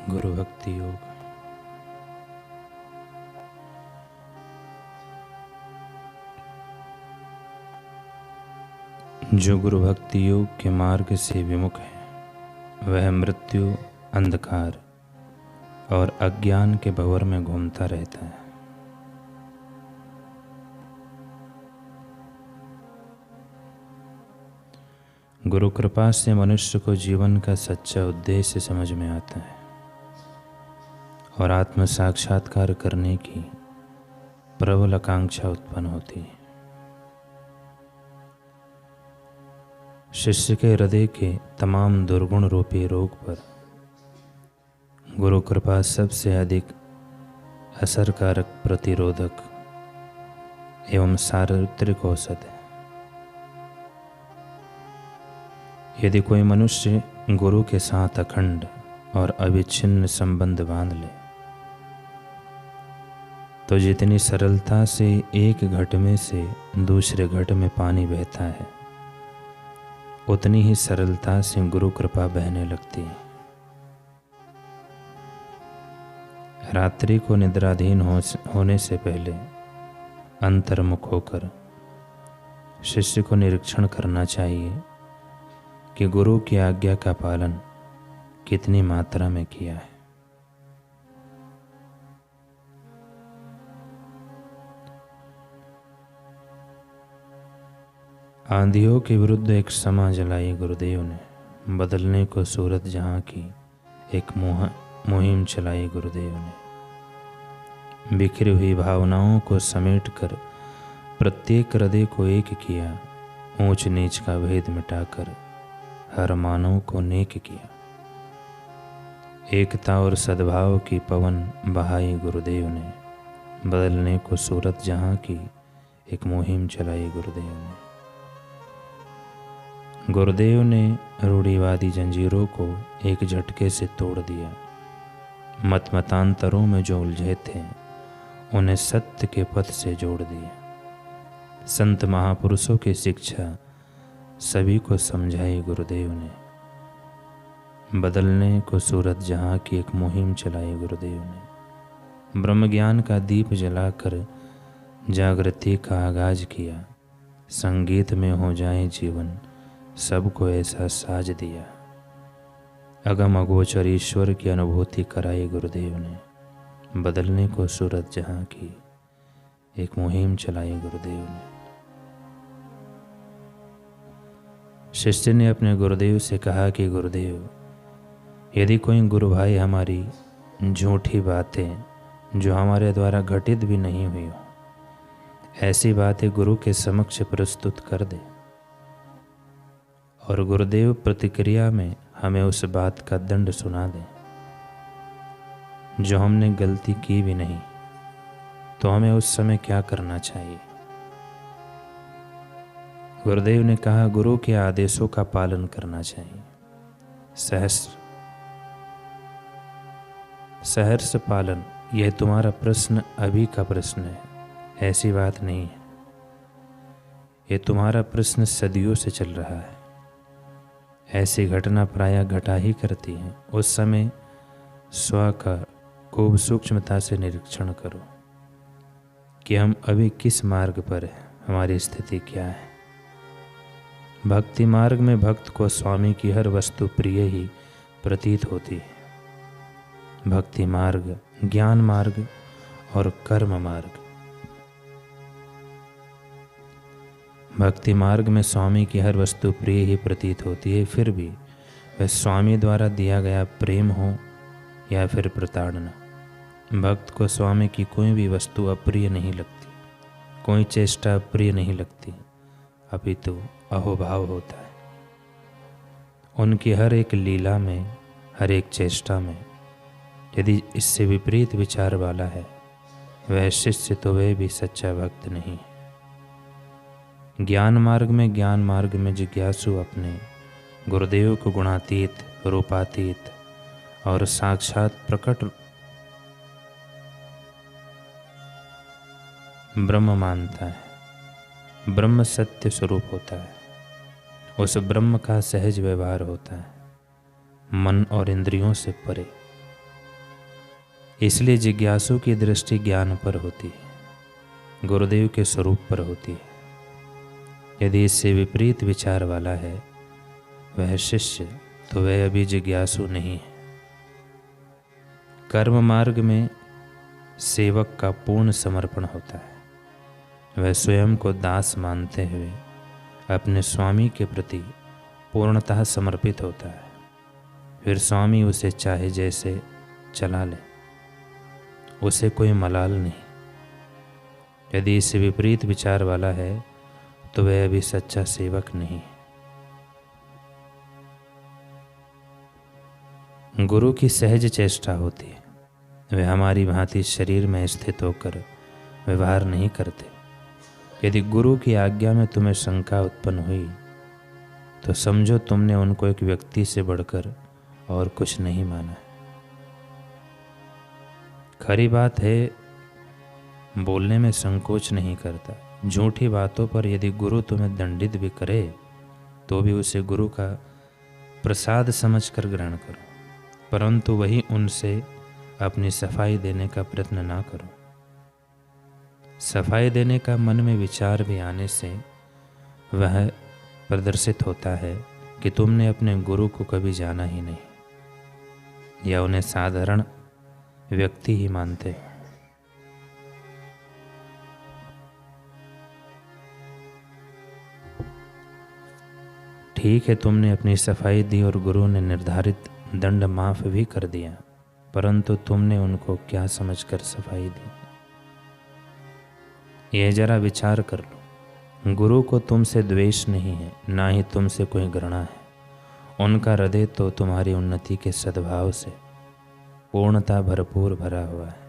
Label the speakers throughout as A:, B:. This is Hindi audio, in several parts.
A: गुरु भक्ति योग। जो गुरु भक्ति योग के मार्ग से विमुख है वह मृत्यु, अंधकार और अज्ञान के भंवर में घूमता रहता है। गुरु कृपा से मनुष्य को जीवन का सच्चा उद्देश्य समझ में आता है और आत्म साक्षात्कार करने की प्रबल आकांक्षा उत्पन्न होती है। शिष्य के हृदय के तमाम दुर्गुण रूपी रोग पर गुरु कृपा सबसे अधिक असरकारक प्रतिरोधक एवं सार्वत्रिक औषध है। यदि कोई मनुष्य गुरु के साथ अखंड और अविच्छिन्न संबंध बांध ले तो जितनी सरलता से एक घट में से दूसरे घट में पानी बहता है उतनी ही सरलता से गुरु कृपा बहने लगती है। रात्रि को निद्राधीन होने से पहले अंतर्मुख होकर शिष्य को निरीक्षण करना चाहिए कि गुरु की आज्ञा का पालन कितनी मात्रा में किया है। आंधियों के विरुद्ध एक समा जलाई गुरुदेव ने, बदलने को सूरत जहां की एक मुहिम चलाई गुरुदेव ने। बिखरी हुई भावनाओं को समेटकर प्रत्येक हृदय को एक किया, ऊंच नीच का भेद मिटाकर हर मानव को नेक किया। एकता और सद्भाव की पवन बहाई गुरुदेव ने, बदलने को सूरत जहां की एक मुहिम चलाई गुरुदेव ने। गुरुदेव ने रूढ़िवादी जंजीरों को एक झटके से तोड़ दिया। मतमतांतरों में जो उलझे थे उन्हें सत्य के पथ से जोड़ दिया। संत महापुरुषों की शिक्षा सभी को समझाई गुरुदेव ने। बदलने को सूरत जहां की एक मुहिम चलाई गुरुदेव ने। ब्रह्म ज्ञान का दीप जलाकर जागृति का आगाज किया। संगीत में हो जाए जीवन, सबको ऐसा साज दिया। अगम अगोचर ईश्वर की अनुभूति कराई गुरुदेव ने। बदलने को सूरत जहां की एक मुहिम चलाई गुरुदेव ने। शिष्य ने अपने गुरुदेव से कहा कि गुरुदेव, यदि कोई गुरु भाई हमारी झूठी बातें जो हमारे द्वारा घटित भी नहीं हुई हो, ऐसी बातें गुरु के समक्ष प्रस्तुत कर दे और गुरुदेव प्रतिक्रिया में हमें उस बात का दंड सुना दे जो हमने गलती की भी नहीं, तो हमें उस समय क्या करना चाहिए? गुरुदेव ने कहा, गुरु के आदेशों का पालन करना चाहिए। सहर्ष पालन, यह तुम्हारा प्रश्न अभी का प्रश्न है, ऐसी बात नहीं है। यह तुम्हारा प्रश्न सदियों से चल रहा है। ऐसी घटना प्रायः घटा ही करती है। उस समय स्व का खूब सूक्ष्मता से निरीक्षण करो कि हम अभी किस मार्ग पर हैं, हमारी स्थिति क्या है। भक्ति मार्ग में भक्त को स्वामी की हर वस्तु प्रिय ही प्रतीत होती है। भक्ति मार्ग, ज्ञान मार्ग और कर्म मार्ग। भक्ति मार्ग में स्वामी की हर वस्तु प्रिय ही प्रतीत होती है, फिर भी वह स्वामी द्वारा दिया गया प्रेम हो या फिर प्रताड़ना। भक्त को स्वामी की कोई भी वस्तु अप्रिय नहीं लगती, कोई चेष्टा अप्रिय नहीं लगती, अपितु अहोभाव होता है। उनकी हर एक लीला में, हर एक चेष्टा में यदि इससे विपरीत विचार वाला है, वह शिष्य तो वह भी सच्चा भक्त नहीं है। ज्ञान मार्ग में जिज्ञासु अपने गुरुदेव को गुणातीत, रूपातीत और साक्षात प्रकट ब्रह्म मानता है। ब्रह्म सत्य स्वरूप होता है। उस ब्रह्म का सहज व्यवहार होता है, मन और इंद्रियों से परे। इसलिए जिज्ञासु की दृष्टि ज्ञान पर होती है, गुरुदेव के स्वरूप पर होती है। यदि इससे विपरीत विचार वाला है वह शिष्य, तो वह अभी जिज्ञासु नहीं है। कर्म मार्ग में सेवक का पूर्ण समर्पण होता है। वह स्वयं को दास मानते हुए अपने स्वामी के प्रति पूर्णतः समर्पित होता है। फिर स्वामी उसे चाहे जैसे चला ले, उसे कोई मलाल नहीं। यदि इससे विपरीत विचार वाला है तो वह अभी सच्चा सेवक नहीं है। गुरु की सहज चेष्टा होती है। वे हमारी भांति शरीर में स्थित होकर व्यवहार नहीं करते। यदि गुरु की आज्ञा में तुम्हें शंका उत्पन्न हुई तो समझो तुमने उनको एक व्यक्ति से बढ़कर और कुछ नहीं माना है। खरी बात है, बोलने में संकोच नहीं करता। झूठी बातों पर यदि गुरु तुम्हें दंडित भी करे तो भी उसे गुरु का प्रसाद समझकर ग्रहण करो, परंतु वही उनसे अपनी सफाई देने का प्रयत्न ना करो। सफाई देने का मन में विचार भी आने से वह प्रदर्शित होता है कि तुमने अपने गुरु को कभी जाना ही नहीं या उन्हें साधारण व्यक्ति ही मानते हो। ठीक है, तुमने अपनी सफाई दी और गुरु ने निर्धारित दंड माफ भी कर दिया, परंतु तुमने उनको क्या समझकर सफाई दी, यह जरा विचार कर लो। गुरु को तुमसे द्वेष नहीं है, ना ही तुमसे कोई घृणा है। उनका हृदय तो तुम्हारी उन्नति के सद्भाव से पूर्णता भरपूर भरा हुआ है।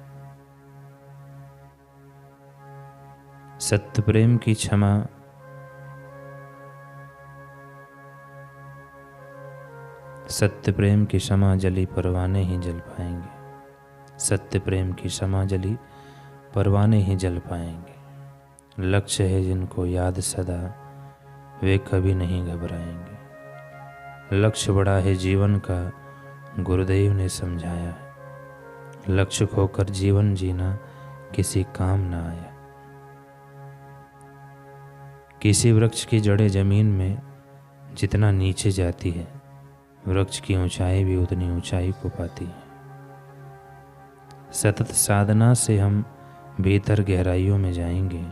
A: सत्य प्रेम की क्षमा सत्य प्रेम की क्षमा जली परवाने ही जल पाएंगे। सत्य प्रेम की क्षमा जली परवाने ही जल पाएंगे। लक्ष्य है जिनको याद सदा, वे कभी नहीं घबराएंगे। लक्ष्य बड़ा है जीवन का, गुरुदेव ने समझाया है। लक्ष्य खोकर जीवन जीना किसी काम ना आया। किसी वृक्ष की जड़ें जमीन में जितना नीचे जाती है, वृक्ष की ऊंचाई भी उतनी ऊंचाई को पाती है। सतत साधना से हम भीतर गहराइयों में जाएंगे।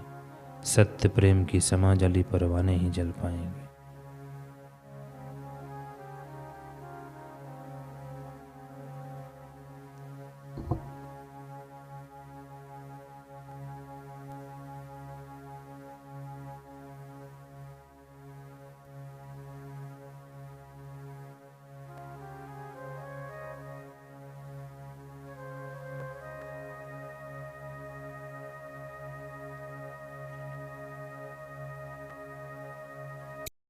A: सत्य प्रेम की समा जली परवाने ही जल पाएंगे।